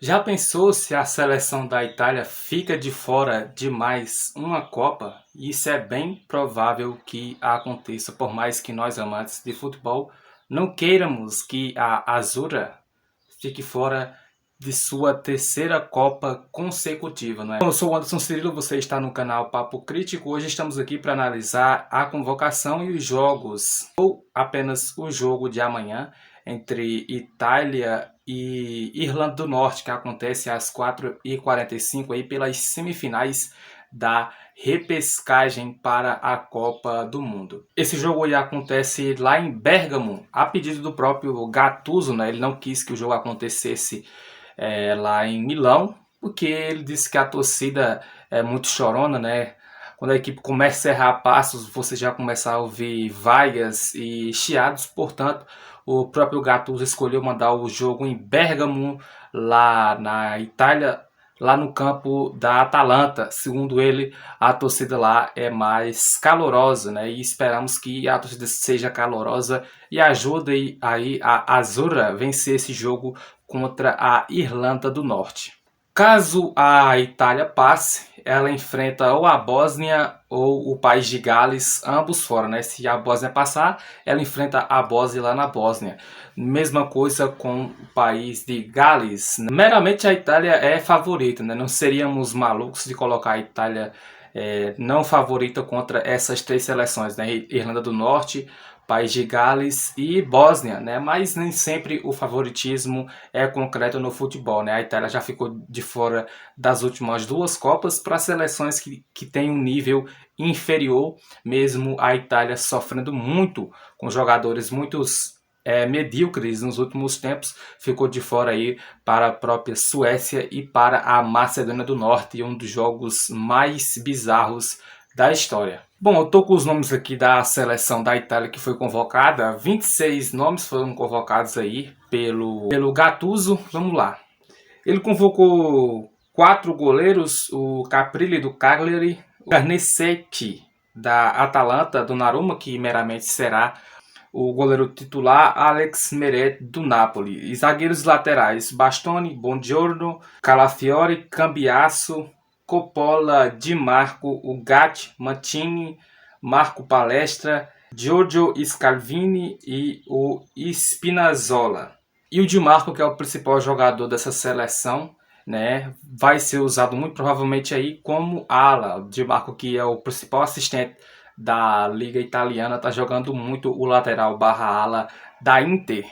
Já pensou se a seleção da Itália fica de fora de mais uma Copa? Isso é bem provável que aconteça, por mais que nós amantes de futebol não queiramos que a Azura fique fora de sua terceira Copa consecutiva, não é? Eu sou o Anderson Cirilo, você está no canal Papo Crítico. Hoje estamos aqui para analisar a convocação e os jogos, ou apenas o jogo de amanhã, entre Itália e Irlanda do Norte, que acontece às 4h45 aí pelas semifinais da repescagem para a Copa do Mundo. Esse jogo aí acontece lá em Bérgamo, a pedido do próprio Gattuso, né? Ele não quis que o jogo acontecesse lá em Milão, porque ele disse que a torcida é muito chorona, né? Quando a equipe começa a errar passos, você já começa a ouvir vaias e chiados. Portanto, o próprio Gattuso escolheu mandar o jogo em Bérgamo, lá na Itália, lá no campo da Atalanta. Segundo ele, a torcida lá é mais calorosa, né? E esperamos que a torcida seja calorosa e ajude aí a Azzurra a vencer esse jogo contra a Irlanda do Norte. Caso a Itália passe, ela enfrenta ou a Bósnia ou o País de Gales, ambos fora, né? Se a Bósnia passar, ela enfrenta a Bósnia lá na Bósnia. Mesma coisa com o País de Gales. Meramente a Itália é favorita, né? Não seríamos malucos de colocar a Itália não favorita contra essas três seleções, né? Irlanda do Norte, País de Gales e Bósnia, né? Mas nem sempre o favoritismo é concreto no futebol, né? A Itália já ficou de fora das últimas duas Copas para seleções que têm um nível inferior, mesmo a Itália sofrendo muito com jogadores muitos medíocres nos últimos tempos, ficou de fora aí para a própria Suécia e para a Macedônia do Norte, um dos jogos mais bizarros da história. Bom, eu tô com os nomes aqui da seleção da Itália que foi convocada. 26 nomes foram convocados aí pelo Gattuso. Vamos lá. Ele convocou quatro goleiros: o Caprilli do Cagliari, o Garnecetti da Atalanta, do Naruma, que meramente será o goleiro titular, Alex Meret do Napoli. E zagueiros laterais: Bastoni, Bongiorno, Calafiori, Cambiasso, Coppola, Di Marco, Ugatti, Mantini, Marco Palestra, Giorgio Scalvini e o Spinazzola. E o Di Marco, que é o principal jogador dessa seleção, né, vai ser usado muito provavelmente aí como ala. O Di Marco, que é o principal assistente da Liga Italiana, está jogando muito o lateral barra ala da Inter.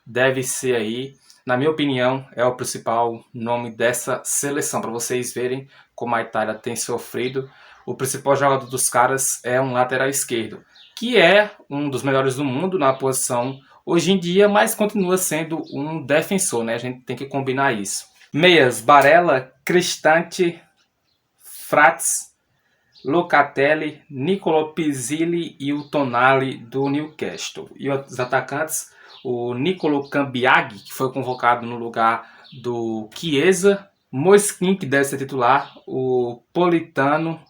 Deve ser aí, na minha opinião, é o principal nome dessa seleção. Para vocês verem como a Itália tem sofrido, o principal jogador dos caras é um lateral esquerdo, que é um dos melhores do mundo na posição hoje em dia, mas continua sendo um defensor, né? A gente tem que combinar isso. Meias: Barella, Cristante, Frats, Locatelli, Niccolò Pizzilli e o Tonali do Newcastle. E os atacantes: o Niccolò Cambiaghi, que foi convocado no lugar do Chiesa, Moiskin, que deve ser titular, o Politano,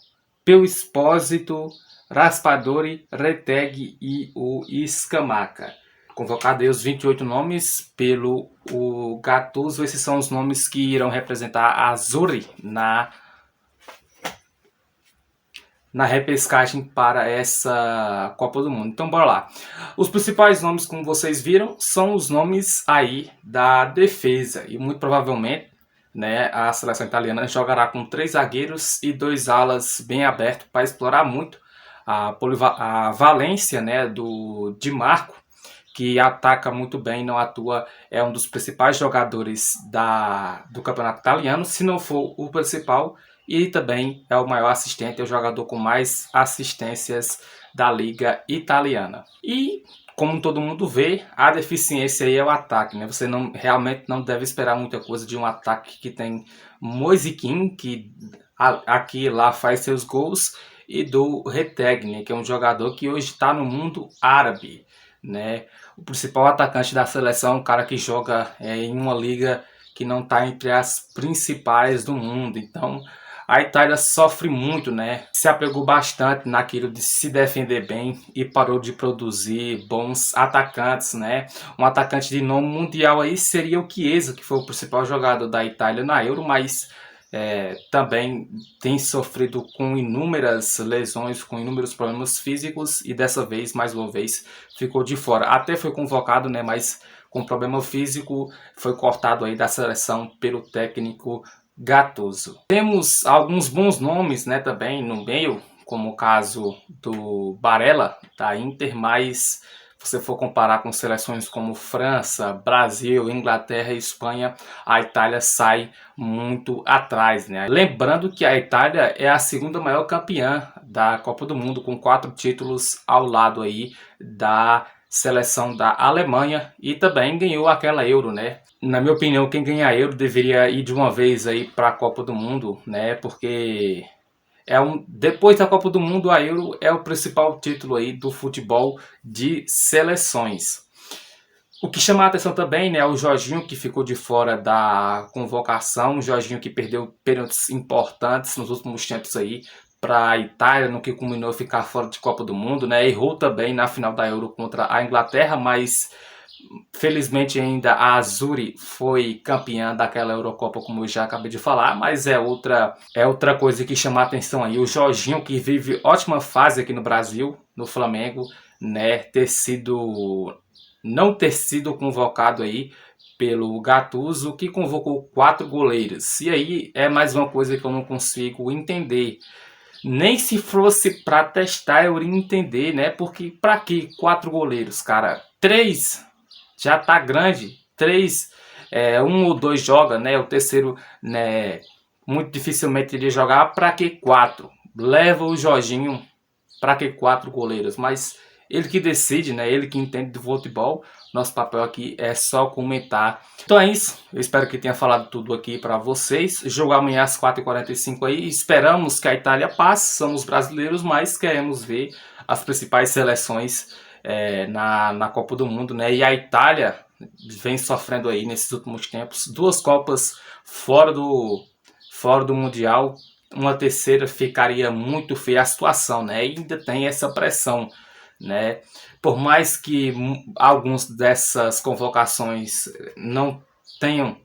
Peu Esposito, Raspadori, Retegui e o Scamacca. Convocado aí os 28 nomes pelo o Gattuso. Esses são os nomes que irão representar a Azzurri na repescagem para essa Copa do Mundo. Então bora lá. Os principais nomes, como vocês viram, são os nomes aí da defesa. E muito provavelmente, né, a seleção italiana jogará com 3 zagueiros e 2 alas bem abertos para explorar muito a valência, né, do Di Marco, que ataca muito bem, não atua, é um dos principais jogadores do campeonato italiano, se não for o principal, e também é o maior assistente, é o jogador com mais assistências da Liga Italiana. E, como todo mundo vê, a deficiência aí é o ataque, né? Você realmente não deve esperar muita coisa de um ataque que tem Moisiquim, que aqui e lá faz seus gols, e do Retegui, que é um jogador que hoje está no mundo árabe, né? O principal atacante da seleção, um cara que joga em uma liga que não está entre as principais do mundo. Então, A Itália sofre muito, né? Se apegou bastante naquilo de se defender bem e parou de produzir bons atacantes, né? Um atacante de nome mundial aí seria o Chiesa, que foi o principal jogador da Itália na Euro, mas também tem sofrido com inúmeras lesões, com inúmeros problemas físicos e dessa vez, mais uma vez, ficou de fora. Até foi convocado, né? Mas com problema físico foi cortado aí da seleção pelo técnico Gattuso. Temos alguns bons nomes, né, também no meio, como o caso do Barella, da Inter, mas se você for comparar com seleções como França, Brasil, Inglaterra e Espanha, a Itália sai muito atrás, né? Lembrando que a Itália é a segunda maior campeã da Copa do Mundo, com 4 títulos ao lado aí da seleção da Alemanha, e também ganhou aquela Euro, né? Na minha opinião, quem ganhar a Euro deveria ir de uma vez aí para a Copa do Mundo, né? Porque depois da Copa do Mundo, a Euro é o principal título aí do futebol de seleções. O que chama a atenção também, né, é o Jorginho, que ficou de fora da convocação. O Jorginho que perdeu pênaltis importantes nos últimos tempos aí para a Itália, no que culminou ficar fora de Copa do Mundo, né? Errou também na final da Euro contra a Inglaterra, mas felizmente ainda a Azzurri foi campeã daquela Eurocopa, como eu já acabei de falar, mas é outra coisa que chama a atenção aí. O Jorginho, que vive ótima fase aqui no Brasil, no Flamengo, né, não ter sido convocado aí pelo Gattuso, que convocou 4 goleiros. E aí é mais uma coisa que eu não consigo entender. Nem se fosse para testar eu iria entender, né? Porque para que 4 goleiros, cara? 3 já tá grande. 3, um ou dois joga, né? O terceiro, né, muito dificilmente iria jogar. Para que 4? Leva o Jorginho. Para que 4 goleiros? Mas ele que decide, né? Ele que entende de futebol. Nosso papel aqui é só comentar. Então é isso. Eu espero que tenha falado tudo aqui para vocês. Jogo amanhã às 4h45 aí. Esperamos que a Itália passe. Somos brasileiros, mas queremos ver as principais seleções na Copa do Mundo, né? E a Itália vem sofrendo aí nesses últimos tempos 2 Copas fora do Mundial. Uma terceira ficaria muito feia a situação, né? E ainda tem essa pressão, né? Por mais que alguns dessas convocações não tenham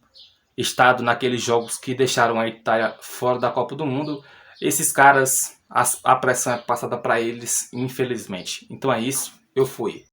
estado naqueles jogos que deixaram a Itália fora da Copa do Mundo, esses caras, a pressão é passada para eles, infelizmente. Então é isso, eu fui.